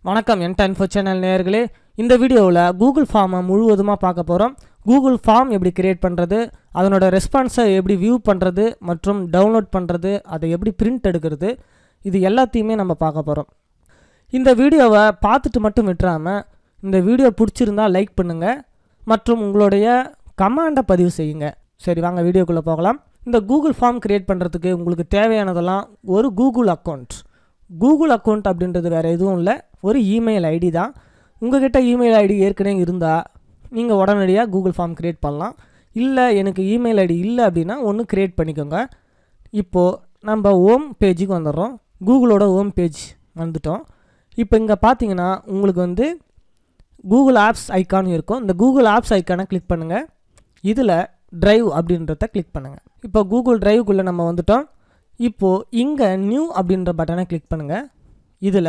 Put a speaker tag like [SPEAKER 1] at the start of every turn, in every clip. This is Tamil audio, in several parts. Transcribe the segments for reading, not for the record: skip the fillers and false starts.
[SPEAKER 1] வணக்கம் N10 சேனல் நேயர்களே. இந்த வீடியோவில் கூகுள் ஃபார்மை முழுவதுமாக பார்க்க போகிறோம். கூகுள் ஃபார்ம் எப்படி கிரியேட் பண்ணுறது, அதனோட ரெஸ்பான்ஸை எப்படி வியூ பண்ணுறது மற்றும் டவுன்லோட் பண்ணுறது, அதை எப்படி பிரிண்ட் எடுக்கிறது, இது எல்லாத்தையுமே நம்ம பார்க்க போகிறோம். இந்த வீடியோவை பார்த்துட்டு மட்டும் விட்டுறாமல் இந்த வீடியோ பிடிச்சிருந்தால் லைக் பண்ணுங்கள் மற்றும் உங்களுடைய கமெண்டை பதிவு செய்யுங்க. சரி, வாங்க வீடியோக்குள்ளே போகலாம். இந்த கூகுள் ஃபார்ம் கிரியேட் பண்ணுறதுக்கு உங்களுக்கு தேவையானதெல்லாம் ஒரு கூகுள் அக்கௌண்ட். கூகுள் அக்கௌண்ட் அப்படின்றது வேறு எதுவும் இல்லை, ஒரு இமெயில் ஐடி தான். உங்கள்கிட்ட இமெயில் ஐடி ஏற்கனவே இருந்தால் நீங்கள் உடனடியாக கூகுள் ஃபார்ம் க்ரியேட் பண்ணலாம். இல்லை எனக்கு இமெயில் ஐடி இல்லை அப்படின்னா ஒன்று க்ரியேட் பண்ணிக்கோங்க. இப்போது நம்ம ஹோம் பேஜுக்கு வந்துடுறோம். கூகுளோட ஹோம் பேஜ் வந்துட்டோம். இப்போ இங்கே பார்த்தீங்கன்னா உங்களுக்கு கூகுள் ஆப்ஸ் ஐக்கான் இருக்கும். இந்த கூகுள் ஆப்ஸ் ஐக்கானை கிளிக் பண்ணுங்கள். இதில் ட்ரைவ் அப்படின்றத கிளிக் பண்ணுங்கள். இப்போ கூகுள் ட்ரைவுக்குள்ளே நம்ம வந்துட்டோம். இப்போது இங்கே நியூ அப்படின்ற பட்டனை கிளிக் பண்ணுங்கள். இதில்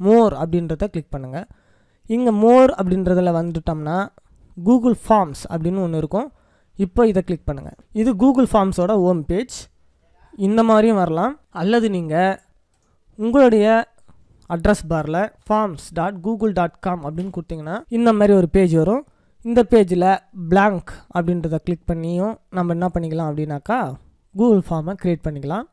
[SPEAKER 1] மோர் அப்படின்றத கிளிக் பண்ணுங்கள். இங்கே மோர் அப்படின்றதில் வந்துட்டோம்னா கூகுள் ஃபார்ம்ஸ் அப்படின்னு ஒன்று இருக்கும். இப்போ இதை கிளிக் பண்ணுங்கள். இது கூகுள் ஃபார்ம்ஸோட ஹோம் பேஜ். இந்த மாதிரியும் வரலாம். அல்லது நீங்கள் உங்களுடைய அட்ரஸ் பாரில் forms.google.com அப்படின்னு கொடுத்தீங்கன்னா இந்த மாதிரி ஒரு பேஜ் வரும். இந்த பேஜில் blank அப்படின்றத கிளிக் பண்ணியும் நம்ம என்ன பண்ணிக்கலாம் அப்படின்னாக்கா கூகுள் ஃபார்மை க்ரியேட் பண்ணிக்கலாம்.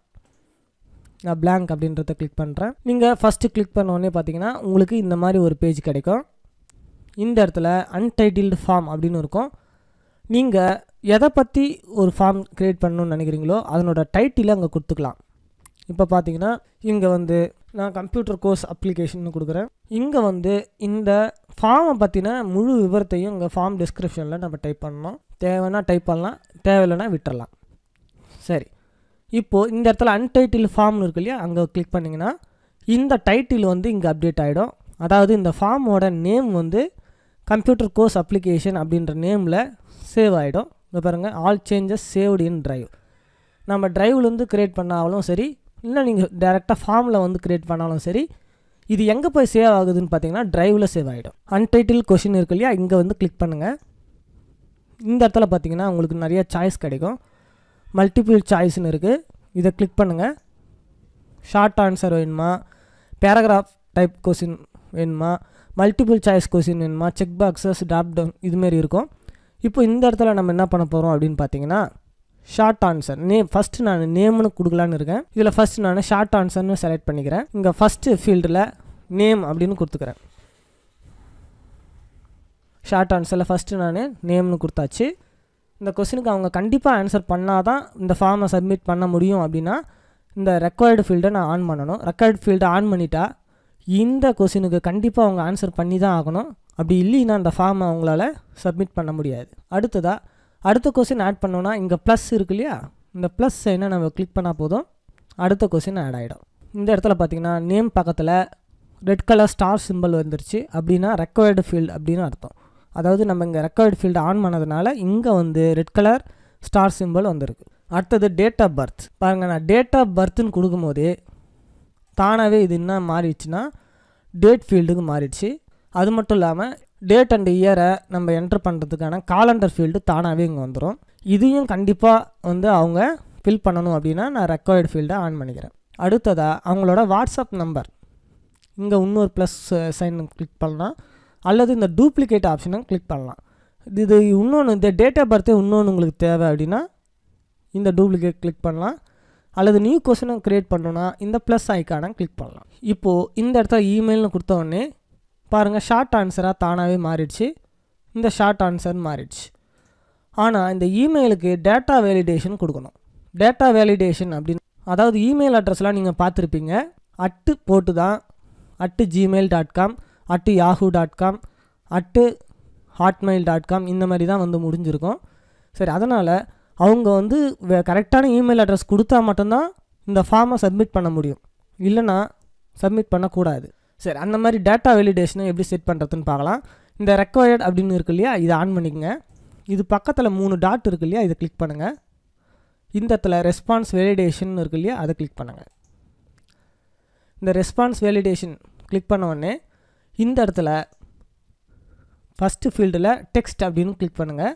[SPEAKER 1] நான் blank அப்படின்றத கிளிக் பண்ணுறேன். நீங்கள் ஃபஸ்ட்டு கிளிக் பண்ண உடனே பார்த்தீங்கன்னா உங்களுக்கு இந்த மாதிரி ஒரு பேஜ் கிடைக்கும். இந்த இடத்துல அன்டைட்டில்டு ஃபார்ம் அப்படின்னு இருக்கும். நீங்கள் எதை பற்றி ஒரு ஃபார்ம் க்ரியேட் பண்ணணும்னு நினைக்கிறீங்களோ அதனோட டைட்டிலை அங்கே கொடுத்துக்கலாம். இப்போ பார்த்தீங்கன்னா இங்கே நான் கம்ப்யூட்டர் கோர்ஸ் அப்ளிகேஷன் கொடுக்குறேன். இங்கே இந்த ஃபார்மை பற்றின முழு விவரத்தையும் இங்கே ஃபார்ம் டிஸ்கிரிப்ஷனில் நம்ம டைப் பண்ணணும். தேவைன்னா டைப் பண்ணலாம், தேவையில்லைன்னா விட்டுறலாம். சரி, இப்போது இந்த இடத்துல அன்டைட்டில் ஃபார்ம்னு இருக்கு இல்லையா, அங்கே கிளிக் பண்ணிங்கன்னா இந்த டைட்டில் இங்கே அப்டேட் ஆகிடும். அதாவது இந்த ஃபார்மோட நேம் கம்ப்யூட்டர் கோர்ஸ் அப்ளிகேஷன் அப்படின்ற நேமில் சேவ் ஆகிடும். இப்போ பாருங்கள், all changes saved in drive. நம்ம ட்ரைவ்லேருந்து க்ரியேட் பண்ணாலும் சரி, இல்லை நீங்கள் டேரெக்டாக ஃபார்மில் க்ரியேட் பண்ணாலும் சரி, இது எங்கே போய் சேவ் ஆகுதுன்னு பார்த்தீங்கன்னா ட்ரைவில் சேவ் ஆகிடும். அன்டைட்டில் கொஷின் இருக்கு இல்லையா, இங்கே கிளிக் பண்ணுங்கள். இந்த இடத்துல பார்த்தீங்கன்னா உங்களுக்கு நிறைய சாய்ஸ் கிடைக்கும். மல்டிபிள் சாய்ஸ்னு இருக்குது. இதை கிளிக் பண்ணுங்கள். ஷார்ட் ஆன்சர் வேணுமா, பேராகிராஃப் டைப் கொஷின் வேணுமா, மல்டிபிள் சாய்ஸ் கொஷின் வேணுமா, செக் பாக்ஸஸ், ட்ராப் டவுன் இதுமாரி இருக்கும். இப்போ இந்த இடத்துல நம்ம என்ன பண்ண போகிறோம் அப்படின்னு பார்த்தீங்கன்னா ஷார்ட் ஆன்சர் நேம். ஃபஸ்ட்டு நான் நேம்னு கொடுக்கலான்னு இருக்கேன். இதில் ஃபஸ்ட்டு நான் ஷார்ட் ஆன்சர்னு செலக்ட் பண்ணிக்கிறேன். இங்கே ஃபஸ்ட்டு ஃபீல்டில் நேம் அப்படின்னு கொடுத்துக்கிறேன். ஷார்ட் ஆன்சரில் ஃபஸ்ட்டு நான் நேம்னு கொடுத்தாச்சு. இந்த கொஸ்டினுக்கு அவங்க கண்டிப்பாக ஆன்சர் பண்ணால் தான் இந்த ஃபார்மை சப்மிட் பண்ண முடியும். அப்படின்னா இந்த ரெக்வயர்டு ஃபீல்டை நான் ஆன் பண்ணணும். ரெக்வயர்டு ஃபீல்டை ஆன் பண்ணிட்டா இந்த கொஸ்டினுக்கு கண்டிப்பாக அவங்க ஆன்சர் பண்ணி தான் ஆகணும். அப்படி இல்லைன்னா அந்த ஃபார்மை அவங்களால சப்மிட் பண்ண முடியாது. அடுத்த கொஸ்டின் ஆட் பண்ணோன்னா இங்கே ப்ளஸ் இருக்கு இல்லையா, இந்த ப்ளஸ் சைனை நம்ம கிளிக் பண்ணால் போதும், அடுத்த கொஸ்டின் ஆட் ஆகிடும். இந்த இடத்துல பார்த்திங்கன்னா நேம் பக்கத்தில் ரெட் கலர் ஸ்டார் சிம்பிள் வந்துருச்சு. அப்படின்னா ரெக்வயர்டு ஃபீல்டு அப்படின்னு அர்த்தம். அதாவது நம்ம இங்கே ரெக்கார்டு ஃபீல்டு ஆன் பண்ணதுனால இங்கே ரெட் கலர் ஸ்டார் சிம்பிள் வந்திருக்கு. அடுத்தது டேட் ஆஃப் பர்த். பாருங்கள், நான் டேட் ஆஃப் பர்த்துன்னு கொடுக்கும்போதே தானாகவே இது என்ன மாறிடுச்சுன்னா டேட் ஃபீல்டுக்கு மாறிடுச்சு. அது மட்டும் இல்லாமல் டேட் அண்ட் இயரை நம்ம என்டர் பண்ணுறதுக்கான காலண்டர் ஃபீல்டு தானாகவே இங்கே வந்துடும். இதையும் கண்டிப்பாக அவங்க ஃபில் பண்ணணும். அப்படின்னா நான் ரெக்கார்டு ஃபீல்டை ஆன் பண்ணிக்கிறேன். அடுத்ததாக அவங்களோட வாட்ஸ்அப் நம்பர், இங்கே இன்னொரு ப்ளஸ் சைன் கிளிக் பண்ணலாம். அல்லது இந்த டூப்ளிகேட் ஆப்ஷனை கிளிக் பண்ணலாம். இது இன்னொன்று, இந்த டேட் ஆஃப் பர்த்தே இன்னொன்று உங்களுக்கு தேவை அப்படின்னா இந்த டூப்ளிகேட் கிளிக் பண்ணலாம். அல்லது நியூ கொஸ்டினை க்ரியேட் பண்ணணுன்னா இந்த ப்ளஸ் ஐக்கானை கிளிக் பண்ணலாம். இப்போது இந்த இடத்துல இமெயில்னு கொடுத்த உடனே பாருங்கள், ஷார்ட் ஆன்சராக தானாகவே மாறிடுச்சு. இந்த ஷார்ட் ஆன்சர் மாறிடுச்சு. ஆனால் இந்த இமெயிலுக்கு டேட்டா வேலிடேஷன் கொடுக்கணும். டேட்டா வேலிடேஷன் அப்படின்னு, அதாவது இமெயில் அட்ரஸ்லாம் நீங்கள் பார்த்துருப்பீங்க. @ போட்டு தான் @gmail.com, @yahoo.com, @hotmail.com இந்த மாதிரி தான் முடிஞ்சிருக்கும். சரி, அதனால் அவங்க கரெக்டான இமெயில் அட்ரஸ் கொடுத்தா மட்டும்தான் இந்த ஃபார்மை சப்மிட் பண்ண முடியும், இல்லைன்னா சப்மிட் பண்ணக்கூடாது. சரி, அந்த மாதிரி டேட்டா வேலிடேஷனை எப்படி செட் பண்ணுறதுன்னு பார்க்கலாம். இந்த ரெக்வயர்ட் அப்படின்னு இருக்கு இல்லையா, இதை ஆன் பண்ணிக்கங்க. இது பக்கத்தில் 3 டாட் இருக்கு இல்லையா, இதை கிளிக் பண்ணுங்கள். இந்த இடத்துல ரெஸ்பான்ஸ் வேலிடேஷன் இருக்கு இல்லையா, அதை கிளிக் பண்ணுங்கள். இந்த ரெஸ்பான்ஸ் வேலிடேஷன் கிளிக் பண்ண உடனே இந்த இடத்துல ஃபஸ்ட்டு ஃபீல்டில் டெக்ஸ்ட் அப்படின்னு கிளிக் பண்ணுங்கள்.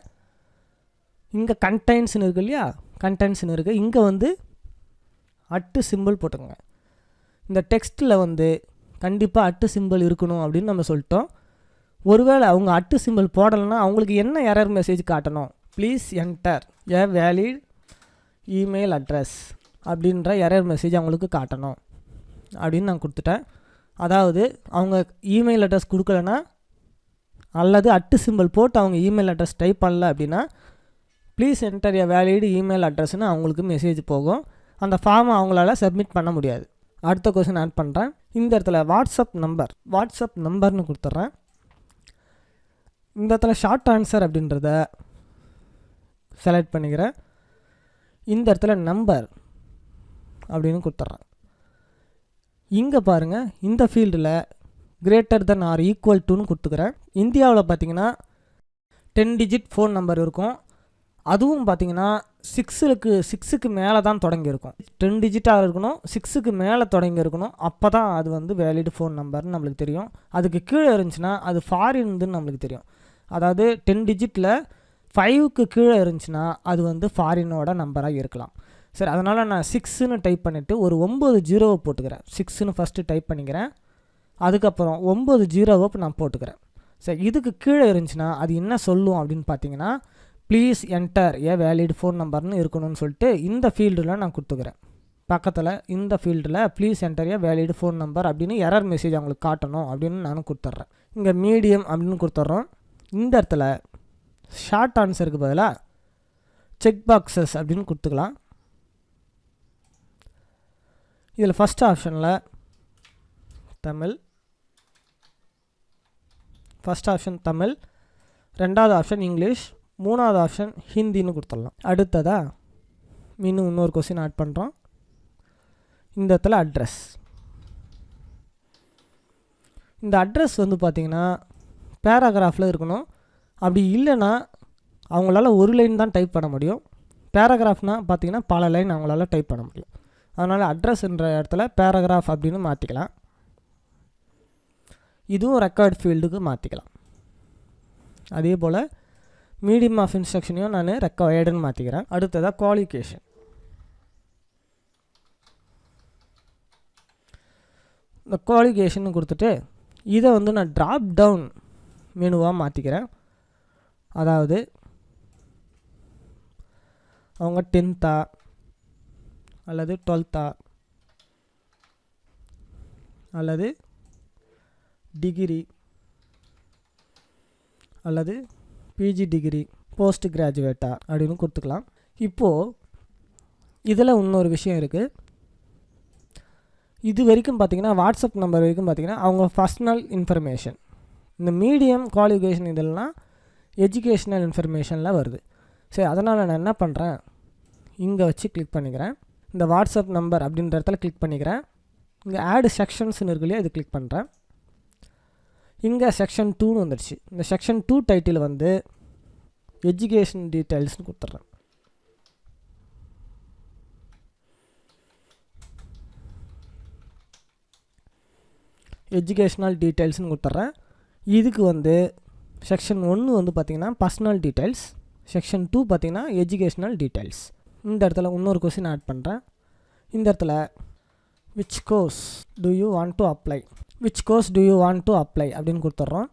[SPEAKER 1] இங்கே கண்டென்ட்ஸ்னு இருக்கு இல்லையா, கண்டென்ட்ஸ்னு இருக்குது. இங்கே @ சிம்பிள் போட்டுக்கோங்க. இந்த டெக்ஸ்ட்டில் கண்டிப்பாக அட்டு சிம்பிள் இருக்கணும் அப்படின்னு நம்ம சொல்லிட்டோம். ஒருவேளை அவங்க அட்டு சிம்பிள் போடலைன்னா அவங்களுக்கு என்ன எரர் மெசேஜ் காட்டணும்? Please enter a valid email address அப்படின்ற எரர் மெசேஜ் அவங்களுக்கு காட்டணும் அப்படின்னு நான் கொடுத்துட்டேன். அதாவது அவங்க இமெயில் அட்ரஸ் கொடுக்கலன்னா அல்லது அட்டு சிம்பிள் போட்டு அவங்க இமெயில் அட்ரஸ் டைப் பண்ணல அப்படின்னா please enter a valid email அட்ரஸ்ன்னு அவங்களுக்கு மெசேஜ் போகும். அந்த ஃபார்மை அவங்களால சப்மிட் பண்ண முடியாது. அடுத்த கொஸ்டின் ஆட் பண்ணுறேன். இந்த இடத்துல வாட்ஸ்அப் நம்பர்னு கொடுத்துட்றேன். இந்த இடத்துல ஷார்ட் ஆன்சர் அப்படின்றத செலக்ட் பண்ணிக்கிறேன். இந்த இடத்துல நம்பர் அப்படின்னு கொடுத்துட்றேன். இங்கே பாருங்கள், இந்த ஃபீல்டில் கிரேட்டர் தென் ஆர் ஈக்குவல் டுன்னு கொடுத்துக்கிறேன். இந்தியாவில் பார்த்தீங்கன்னா 10 டிஜிட் ஃபோன் நம்பர் இருக்கும். அதுவும் பார்த்தீங்கன்னா 6க்கு மேலே தான் தொடங்கியிருக்கும். 10 டிஜிட்டாக இருக்கணும், 6க்கு மேலே தொடங்கி இருக்கணும். அப்போ தான் அது வந்து வேலிட் ஃபோன் நம்பர்னு நம்மளுக்கு தெரியும். அதுக்கு கீழே இருந்துச்சுன்னா அது ஃபாரின்துன்னு நம்மளுக்கு தெரியும். அதாவது 10 டிஜிட்டில் 5க்கு கீழே இருந்துச்சுன்னா அது வந்து ஃபாரினோட நம்பராக இருக்கலாம். சரி, அதனால் நான் 6ன்னு டைப் பண்ணிவிட்டு ஒரு 9 ஜீரோவை போட்டுக்கிறேன். 6ன்னு ஃபஸ்ட்டு டைப் பண்ணிக்கிறேன். அதுக்கப்புறம் 9 ஜீரோவை நான் போட்டுக்கிறேன். சரி, இதுக்கு கீழே இருந்துச்சுன்னா அது என்ன சொல்லும் அப்படின்னு பார்த்தீங்கன்னா please enter a valid phone நம்பர்னு இருக்கணும்னு சொல்லிட்டு இந்த ஃபீல்டில் நான் கொடுத்துக்கிறேன். பக்கத்தில் இந்த ஃபீல்டில் please enter a valid phone number அப்படின்னு எரர் மெசேஜ் அவங்களுக்கு காட்டணும் அப்படின்னு நானும் கொடுத்துட்றேன். இங்கே மீடியம் அப்படின்னு கொடுத்துட்றோம். இந்த இடத்துல ஷார்ட் ஆன்சருக்கு பதிலாக செக் பாக்ஸஸ் அப்படின்னு கொடுத்துக்கலாம். இதில் ஃபஸ்ட் ஆப்ஷனில் தமிழ், ஃபஸ்ட் ஆப்ஷன் தமிழ், ரெண்டாவது ஆப்ஷன் இங்கிலீஷ், மூணாவது ஆப்ஷன் ஹிந்தின்னு கொடுத்துடலாம். அடுத்ததாக இன்னொரு கொஸ்டின் ஆட் பண்ணுறோம். இந்த இடத்துல அட்ரஸ். இந்த அட்ரஸ் வந்து பார்த்திங்கன்னா பேராகிராஃபில் இருக்கணும். அப்படி இல்லைன்னா அவங்களால ஒரு லைன் தான் டைப் பண்ண முடியும். பேராகிராஃப்னால் பார்த்திங்கன்னா பல லைன் அவங்களால டைப் பண்ண முடியும். அதனால் அட்ரஸ்ன்ற இடத்துல பேராகிராஃப் அப்படின்னு மாற்றிக்கலாம். இதுவும் ரெக்கார்ட் ஃபீல்டுக்கு மாற்றிக்கலாம். அதே போல் மீடியம் ஆஃப் இன்ஸ்ட்ரக்ஷனையும் நான் ரெக்வயர்டுன்னு மாற்றிக்கிறேன். அடுத்ததாக குவாலிஃபிகேஷன். இந்த குவாலிஃபிகேஷன் கொடுத்துட்டு இதை வந்து நான் ட்ராப் டவுன் மெனுவாக மாற்றிக்கிறேன். அதாவது அவங்க 10th அல்லது 12th அல்லது டிகிரி அல்லது பிஜி டிகிரி, போஸ்ட் கிராஜுவேட்டா அப்படின்னு கொடுத்துக்கலாம். இப்போது இதில் இன்னொரு விஷயம் இருக்குது. இது வரைக்கும் பார்த்திங்கன்னா வாட்ஸ்அப் நம்பர் வரைக்கும் பார்த்திங்கன்னா அவங்க பர்சனல் இன்ஃபர்மேஷன். இந்த மீடியம் குவாலிஃபிகேஷன் இதெல்லாம் எஜுகேஷ்னல் இன்ஃபர்மேஷனில் வருது. சரி, அதனால் நான் என்ன பண்ணுறேன், இங்கே வச்சு கிளிக் பண்ணிக்கிறேன். இந்த வாட்ஸ்அப் நம்பர் அப்படின்ற இடத்துல கிளிக் பண்ணிக்கிறேன். இங்கே ஆட் செக்ஷன்ஸ்னு இருக்கு இல்லையா, இது கிளிக் பண்ணுறேன். இங்கே செக்ஷன் 2ன்னு வந்துடுச்சு. இந்த செக்ஷன் 2 டைட்டில் வந்து எஜுகேஷன் டீட்டெயில்ஸ்னு கொடுத்துட்றேன். எஜுகேஷ்னல் டீட்டெயில்ஸ்னு கொடுத்துட்றேன். இதுக்கு வந்து செக்ஷன் 1 வந்து பார்த்திங்கன்னா பர்சனல் டீட்டெயில்ஸ், செக்ஷன் 2 பார்த்திங்கன்னா எஜுகேஷ்னல் டீட்டெயில்ஸ். இந்த இடத்துல இன்னொரு கொஸ்டின் ஆட் பண்ணுறேன். இந்த இடத்துல which course do you want to apply, which course do you want to apply அப்படின்னு கொடுத்துட்றோம்.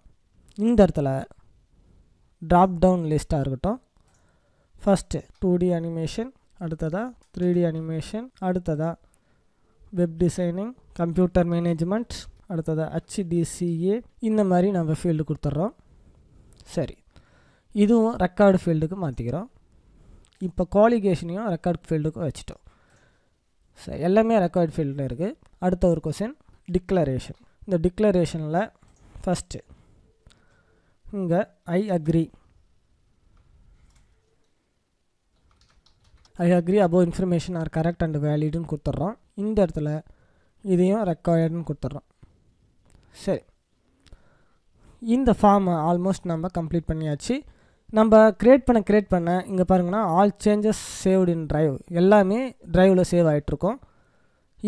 [SPEAKER 1] இந்த இடத்துல ட்ராப் டவுன் லிஸ்ட்டாக இருக்கட்டும். ஃபஸ்ட்டு 2D அனிமேஷன், அடுத்ததாக 3D அனிமேஷன், அடுத்ததாக வெப் டிசைனிங், கம்ப்யூட்டர் மேனேஜ்மெண்ட், அடுத்ததாக HDCA, இந்த மாதிரி நம்ம ஃபீல்டு கொடுத்துட்றோம். சரி, இதுவும் ரெக்கார்டு ஃபீல்டுக்கு மாற்றிக்கிறோம். இப்போ குவாலிஃபிகேஷனையும் ரெக்கார்ட் ஃபீல்டுக்கு வச்சுட்டோம். சரி, எல்லாமே ரெக்கார்ட் ஃபீல்டு இருக்குது. அடுத்த ஒரு கொஸ்டின் டிக்ளரேஷன். இந்த டிக்ளரேஷனில் ஃபஸ்ட்டு இங்கே I agree above information are correct and வேலிடுன்னு கொடுத்துட்றோம். இந்த இடத்துல இதையும் ரெக்வயர்டுன்னு கொடுத்துட்றோம். சரி, இந்த ஃபார்மை ஆல்மோஸ்ட் நம்ம கம்ப்ளீட் பண்ணியாச்சு. நம்ம க்ரியேட் பண்ண இங்கே பாருங்கன்னா all changes saved in drive, எல்லாமே ட்ரைவில் சேவ் ஆகிட்ருக்கோம்.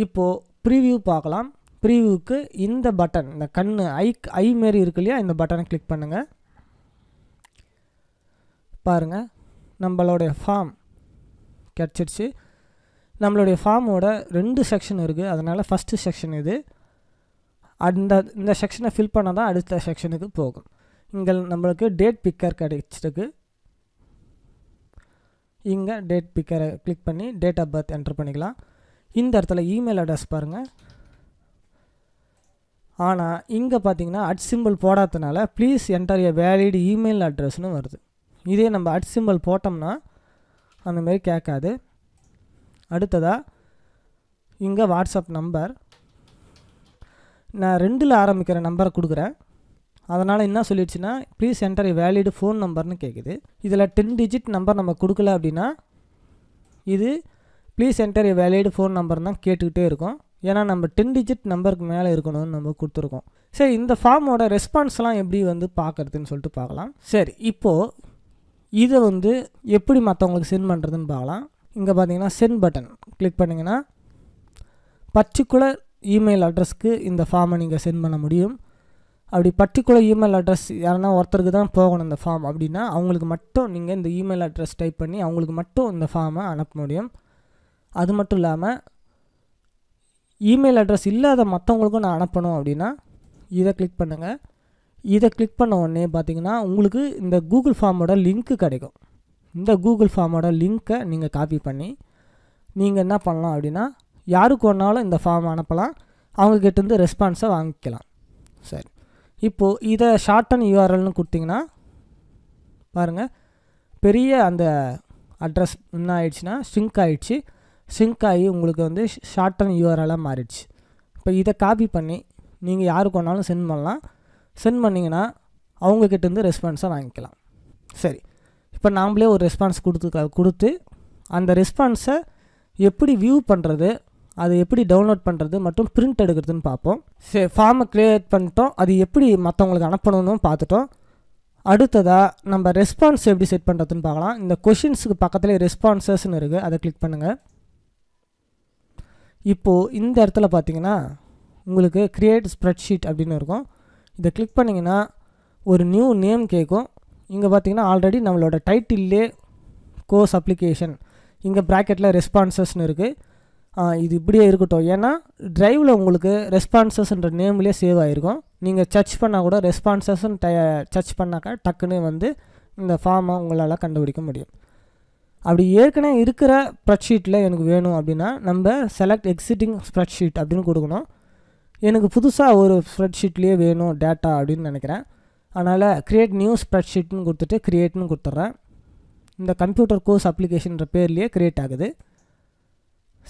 [SPEAKER 1] இப்போது ப்ரீவியூ பார்க்கலாம். ப்ரீவியூக்கு இந்த பட்டன், இந்த கண் ஐ மாரி இருக்கு இல்லையா, இந்த பட்டனை கிளிக் பண்ணுங்கள். பாருங்கள், நம்மளுடைய ஃபார்ம் கிடச்சிடுச்சு. நம்மளுடைய ஃபார்மோட 2 செக்ஷன் இருக்குது. அதனால் ஃபஸ்ட்டு செக்ஷன் இது. இந்த செக்ஷனை ஃபில் பண்ணால் தான் அடுத்த செக்ஷனுக்கு போகும். இங்கே நம்மளுக்கு டேட் பிக்கர் கிடைச்சிருக்கு. இங்கே டேட் பிக்கரை கிளிக் பண்ணி டேட் ஆஃப் பர்த் என்டர் பண்ணிக்கலாம். இந்த இடத்துல இமெயில் அட்ரஸ் பாருங்கள். ஆனால் இங்கே பார்த்தீங்கன்னா @ போடாததுனால please enter a valid email அட்ரஸ்னு வருது. இதே நம்ம @ போட்டோம்னா அந்தமாரி கேட்காது. அடுத்ததாக இங்கே வாட்ஸ்அப் நம்பர் நான் 2ல் ஆரம்பிக்கிற நம்பரை கொடுக்குறேன். அதனால் என்ன சொல்லிடுச்சுன்னா please enter a valid phone நம்பர்னு கேட்குது. இதில் 10 டிஜிட் நம்பர் நம்ம கொடுக்கல அப்படின்னா இது please enter a valid phone number தான் கேட்டுக்கிட்டே இருக்கும். ஏன்னா நம்ம 10 டிஜிட் நம்பருக்கு மேலே இருக்கணும்னு நம்ம கொடுத்துருக்கோம். சரி, இந்த ஃபார்மோட ரெஸ்பான்ஸ்லாம் எப்படி பார்க்குறதுன்னு சொல்லிட்டு பார்க்கலாம். சரி, இப்போது இதை எப்படி மற்றவங்களுக்கு சென்ட் பண்ணுறதுன்னு பார்க்கலாம். இங்கே பார்த்தீங்கன்னா சென்ட் பட்டன் கிளிக் பண்ணிங்கன்னா பர்டிகுலர் இமெயில் அட்ரஸ்க்கு இந்த ஃபார்மை நீங்கள் சென்ட் பண்ண முடியும். அப்படி பர்டிகுலர் இமெயில் அட்ரஸ் யாருன்னா ஒருத்தருக்கு தான் போகணும் இந்த ஃபார்ம் அப்படின்னா அவங்களுக்கு மட்டும் நீங்கள் இந்த இமெயில் அட்ரஸ் டைப் பண்ணி அவங்களுக்கு மட்டும் இந்த ஃபார்மை அனுப்ப முடியும். அது மட்டும் இல்லாமல் இமெயில் அட்ரஸ் இல்லாத மற்றவங்களுக்கும் நான் அனுப்பணும் அப்படின்னா இதை கிளிக் பண்ணுங்கள். இதை கிளிக் பண்ண உடனே பார்த்தீங்கன்னா உங்களுக்கு இந்த கூகுள் ஃபார்மோட லிங்க்கு கிடைக்கும். இந்த கூகுள் ஃபார்மோட லிங்க்கை நீங்கள் காப்பி பண்ணி நீங்கள் என்ன பண்ணலாம் அப்படின்னா யாருக்கு வேணாலும் இந்த ஃபார்ம் அனுப்பலாம். அவங்கக்கிட்டேருந்து ரெஸ்பான்ஸை வாங்கிக்கலாம். சரி, இப்போது இதை ஷார்ட் அண்ட் யூஆர்எல்னு கொடுத்தீங்கன்னா பாருங்கள் பெரிய அந்த அட்ரஸ் என்ன ஆயிடுச்சுன்னா ஷ்ரிங்க் ஆகிடுச்சு. ஷ்ரிங்க் ஆகி உங்களுக்கு ஷார்ட் அண்ட் யூஆர்எல்லாக மாறிடுச்சு. இப்போ இதை காப்பி பண்ணி நீங்கள் யாருக்கு வேணாலும் சென்ட் பண்ணலாம். சென்ட் பண்ணிங்கன்னா அவங்கக்கிட்டேருந்து ரெஸ்பான்ஸை வாங்கிக்கலாம். சரி, இப்போ நாம்ளே ஒரு ரெஸ்பான்ஸ் கொடுத்து அந்த ரெஸ்பான்ஸை எப்படி வியூ பண்ணுறது, அதை எப்படி டவுன்லோட் பண்ணுறது மற்றும் பிரிண்ட் எடுக்கிறதுன்னு பார்ப்போம். சரி, ஃபார்மை க்ரியேட் பண்ணிட்டோம். அது எப்படி மற்றவங்களுக்கு அனுப்பணும்னு பார்த்துட்டோம். அடுத்ததாக நம்ம ரெஸ்பான்ஸ் எப்படி செட் பண்ணுறதுன்னு பார்க்கலாம். இந்த கொஷின்ஸுக்கு பக்கத்தில் ரெஸ்பான்சஸ்ன்னு இருக்குது, அதை கிளிக் பண்ணுங்கள். இப்போது இந்த இடத்துல பார்த்தீங்கன்னா உங்களுக்கு க்ரியேட் ஸ்ப்ரெட்ஷீட் அப்படின்னு இருக்கும். இதை கிளிக் பண்ணிங்கன்னா ஒரு நியூ நேம் கேட்கும். இங்கே பார்த்தீங்கன்னா ஆல்ரெடி நம்மளோட டைட்டில்லே கோர்ஸ் அப்ளிகேஷன் இங்கே ப்ராக்கெட்டில் ரெஸ்பான்சஸ்ன்னு இருக்குது. இது இப்படியே இருக்கட்டும். ஏன்னா ட்ரைவில் உங்களுக்கு ரெஸ்பான்சஸ்ன்ற நேம்லேயே சேவ் ஆகிருக்கும். நீங்கள் சர்ச் பண்ணால் கூட ரெஸ்பான்சஸ்ன்னு சர்ச் பண்ணாக்கா டக்குன்னு இந்த ஃபார்மை உங்களால் கண்டுபிடிக்க முடியும். அப்படி ஏற்கனவே இருக்கிற ஸ்ப்ரெட்ஷீட்டில் எனக்கு வேணும் அப்படின்னா நம்ம செலக்ட் எக்ஸிட்டிங் ஸ்ப்ரெட்ஷீட் அப்படின்னு கொடுக்கணும். எனக்கு புதுசாக ஒரு ஸ்ப்ரெட்ஷீட்லேயே வேணும் டேட்டா அப்படின்னு நினைக்கிறேன். அதனால் க்ரியேட் நியூ ஸ்ப்ரெட்ஷீட்னு கொடுத்துட்டு க்ரியேட்னு கொடுத்துட்றேன். இந்த கம்ப்யூட்டர் கோர்ஸ் அப்ளிகேஷன்ற பேர்லேயே க்ரியேட் ஆகுது.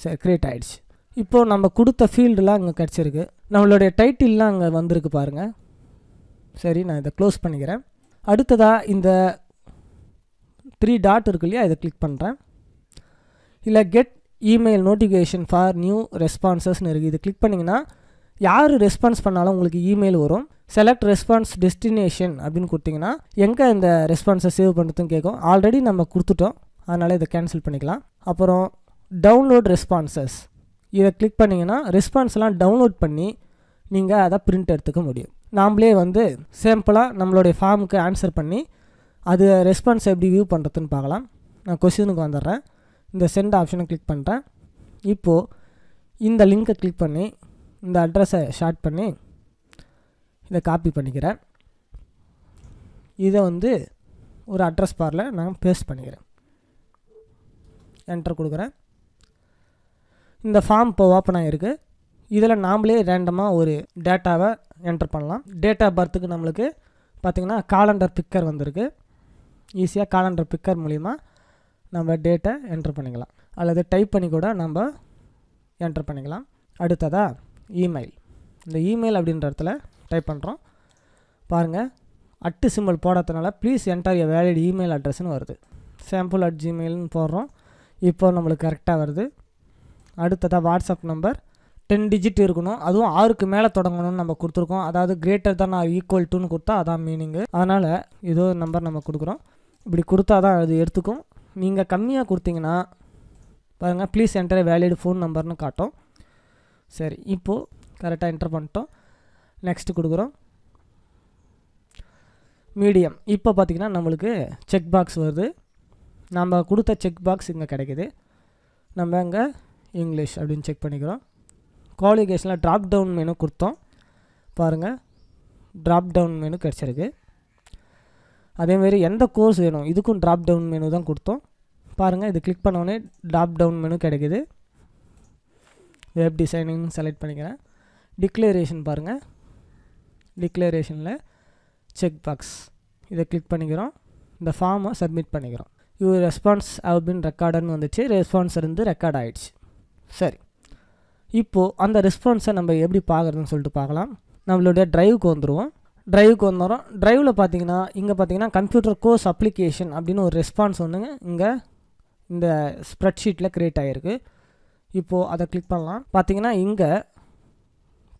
[SPEAKER 1] சரி, க்ரியேட் ஆகிடுச்சு. இப்போது நம்ம கொடுத்த ஃபீல்டுலாம் அங்கே கிடச்சிருக்கு. நம்மளுடைய டைட்டில்லாம் அங்கே வந்திருக்கு பாருங்கள். சரி, நான் இதை க்ளோஸ் பண்ணிக்கிறேன். அடுத்ததாக இந்த 3 டாட் இருக்கு இல்லையா, இதை கிளிக் பண்ணுறேன். இல்லை get email notification for new ரெஸ்பான்சஸ்ன்னு இருக்குது. இதை கிளிக் பண்ணிங்கன்னா யார் ரெஸ்பான்ஸ் பண்ணாலும் உங்களுக்கு இமெயில் வரும். செலக்ட் ரெஸ்பான்ஸ் டெஸ்டினேஷன் அப்படின்னு கொடுத்தீங்கன்னா எங்கே இந்த ரெஸ்பான்ஸை சேவ் பண்ணுறதுன்னு கேட்கும். ஆல்ரெடி நம்ம கொடுத்துட்டோம், அதனால் இதை கேன்சல் பண்ணிக்கலாம். அப்புறம் டவுன்லோட் ரெஸ்பான்சஸ் இதை கிளிக் பண்ணிங்கன்னா ரெஸ்பான்ஸ்லாம் டவுன்லோட் பண்ணி நீங்கள் அதை பிரிண்ட் எடுத்துக்க முடியும். நாம்ளே சிம்பிளாக நம்மளுடைய ஃபார்முக்கு ஆன்சர் பண்ணி அது ரெஸ்பான்ஸ் எப்படி வியூ பண்ணுறதுன்னு பார்க்கலாம். நான் கொஸ்டினுக்கு வந்துடுறேன். இந்த சென்ட் ஆப்ஷனை கிளிக் பண்ணுறேன். இப்போது இந்த லிங்க்கை கிளிக் பண்ணி இந்த அட்ரஸை ஷார்ட் பண்ணி இதை காப்பி பண்ணிக்கிறேன். இதை ஒரு அட்ரஸ் பாரில் நான் பேஸ்ட் பண்ணிக்கிறேன். என்டர் கொடுக்குறேன். இந்த ஃபார்ம் இப்போ ஓப்பன் ஆகிருக்கு. இதில் நாம்ளே ரேண்டமாக ஒரு டேட்டாவை என்டர் பண்ணலாம். டேட் ஆஃப் பர்த்துக்கு நம்மளுக்கு பார்த்திங்கன்னா காலண்டர் பிக்கர் வந்திருக்கு. ஈஸியாக காலண்டர் பிக்கர் மூலிமா நம்ம டேட்டை என்டர் பண்ணிக்கலாம். அல்லது டைப் பண்ணி கூட நம்ம என்டர் பண்ணிக்கலாம். அடுத்ததாக இமெயில். இந்த இமெயில் அப்படின்ற இடத்துல டைப் பண்ணுறோம். பாருங்கள் @ போடாததுனால please enter a valid email அட்ரஸ்ன்னு வருது. sample@gmail.com போடுறோம். இப்போ நம்மளுக்கு கரெக்டாக வருது. அடுத்ததாக வாட்ஸ்அப் நம்பர் 10 டிஜிட் இருக்கணும். அதுவும் 6க்கு மேலே தொடங்கணும்னு நம்ம கொடுத்துருக்கோம். அதாவது கிரேட்டர் தான் ஈக்குவல் டுன்னு கொடுத்தா அதான் மீனிங்கு. அதனால் ஏதோ நம்பர் நம்ம கொடுக்குறோம். இப்படி கொடுத்தா தான் அது எடுத்துக்கும். நீங்கள் கம்மியாக கொடுத்தீங்கன்னா பாருங்கள் ப்ளீஸ் என்டர் வேலிட் ஃபோன் நம்பர்னு காட்டும். சரி, இப்போது கரெக்டாக என்டர் பண்ணிட்டோம். நெக்ஸ்ட்டு கொடுக்குறோம். மீடியம். இப்போ பார்த்திங்கன்னா நம்மளுக்கு செக் பாக்ஸ் வருது. நம்ம கொடுத்த செக் பாக்ஸ் இங்கே கிடைக்கிது. நம்ம இங்கே இங்கிலீஷ் அப்படின்னு செக் பண்ணிக்கிறோம். குவாலிஃபிகேஷனில் ட்ராப் டவுன் மெனு கொடுத்தோம். பாருங்கள் ட்ராப் டவுன் மெனு கிடச்சிருக்கு. அதேமாரி எந்த கோர்ஸ் வேணும் இதுக்கும் ட்ராப் டவுன் மெனு தான் கொடுத்தோம். பாருங்கள் இது கிளிக் பண்ணோடனே ட்ராப் டவுன் மெனு கிடைக்குது. வெப் டிசைனிங் செலக்ட் பண்ணிக்கிறேன். டிக்ளரேஷன் பாருங்கள், டிக்ளரேஷனில் செக் பாக்ஸ் இதை கிளிக் பண்ணிக்கிறோம். இந்த ஃபார்மை சப்மிட் பண்ணிக்கிறோம். யுவர் ரெஸ்பான்ஸ் ஹவ் பின் ரெக்கார்டுன்னு வந்துச்சு. ரெஸ்பான்ஸ் இருந்து ரெக்கார்ட் ஆகிடுச்சு. சரி, இப்போது அந்த ரெஸ்பான்ஸை நம்ம எப்படி பார்க்குறதுன்னு சொல்லிட்டு பார்க்கலாம். நம்மளுடைய ட்ரைவுக்கு வந்துடுவோம். ட்ரைவில் பார்த்தீங்கன்னா இங்கே பார்த்தீங்கன்னா கம்ப்யூட்டர் கோர்ஸ் அப்ளிகேஷன் அப்படின்னு ஒரு ரெஸ்பான்ஸ் ஒன்றுங்க இங்கே இந்த ஸ்ப்ரெட்ஷீட்டில் க்ரியேட் ஆகிருக்கு. இப்போது அதை கிளிக் பண்ணலாம். பார்த்தீங்கன்னா இங்கே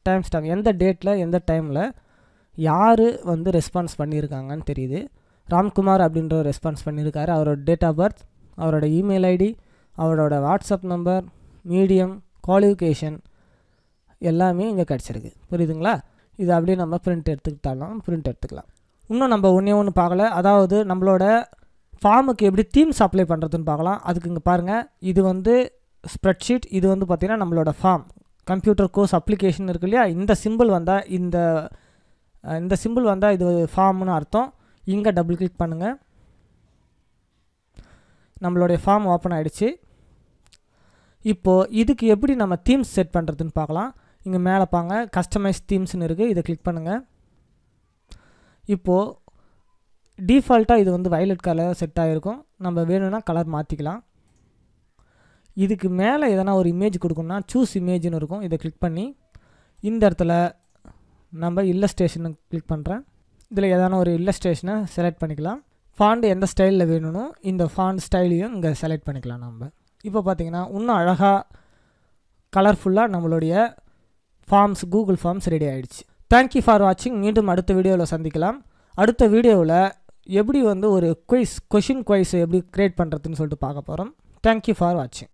[SPEAKER 1] டைம் ஸ்டாம்ப் எந்த டேட்டில் எந்த டைமில் யார் வந்து ரெஸ்பான்ஸ் பண்ணியிருக்காங்கன்னு தெரியுது. ராம்குமார் அப்படின்ற ரெஸ்பான்ஸ் பண்ணியிருக்காரு. அவரோட டேட் ஆஃப் பர்த், அவரோட இமெயில் ஐடி, அவரோட வாட்ஸ்அப் நம்பர், மீடியம், குவாலிஃபிகேஷன் எல்லாமே இங்கே கிடச்சிருக்கு. புரியுதுங்களா? இது அப்படியே நம்ம பிரிண்ட் எடுத்துக்கலாம். இன்னும் நம்ம ஒன்று பார்க்கல. அதாவது நம்மளோட ஃபார்முக்கு எப்படி தீம்ஸ் அப்ளை பண்ணுறதுன்னு பார்க்கலாம். அதுக்கு இங்கே பாருங்கள், இது வந்து ஸ்ப்ரெட்ஷீட், இது வந்து பார்த்திங்கன்னா நம்மளோட ஃபார்ம் கம்ப்யூட்டர் கோர்ஸ் அப்ளிகேஷன் இருக்கு இல்லையா. இந்த சிம்பிள் வந்தால் இந்த சிம்பிள் வந்தால் இது ஃபார்ம்னு அர்த்தம். இங்கே டபுள் கிளிக் பண்ணுங்கள். நம்மளுடைய ஃபார்ம் ஓப்பன் ஆகிடுச்சு. இப்போது இதுக்கு எப்படி நம்ம தீம்ஸ் செட் பண்ணுறதுன்னு பார்க்கலாம். இங்கே மேலே பாங்க கஸ்டமைஸ் தீம்ஸ்னு இருக்குது. இதை கிளிக் பண்ணுங்கள். இப்போது டிஃபால்ட்டாக இது வந்து வயலட் கலர் செட் ஆகிருக்கும். நம்ம வேணும்னா கலர் மாற்றிக்கலாம். இதுக்கு மேலே எதனா ஒரு இமேஜ் கொடுக்கணும்னா சூஸ் இமேஜ்னு இருக்கும். இதை கிளிக் பண்ணி இந்த இடத்துல நம்ம இல்லஸ்ட்ரேஷனை கிளிக் பண்ணுறேன். இதில் எதனா ஒரு இல்லஸ்ட்ரேஷனை செலக்ட் பண்ணிக்கலாம். ஃபாண்ட் எந்த ஸ்டைலில் வேணும்னோ இந்த ஃபாண்ட் ஸ்டைலையும் இங்கே செலக்ட் பண்ணிக்கலாம். நம்ம இப்போ பார்த்திங்கன்னா இன்னும் அழகாக கலர்ஃபுல்லாக நம்மளுடைய ஃபார்ம்ஸ் கூகுள் ஃபார்ம்ஸ் ரெடி ஆகிடுச்சு. தேங்க்யூ ஃபார் வாட்சிங். மீண்டும் அடுத்த வீடியோவில் சந்திக்கலாம். அடுத்த வீடியோவில் எப்படி வந்து ஒரு கொஷின் குவைஸ் எப்படி க்ரியேட் பண்ணுறதுன்னு சொல்லிட்டு பார்க்க போகிறோம். தேங்க்யூ ஃபார் வாட்சிங்.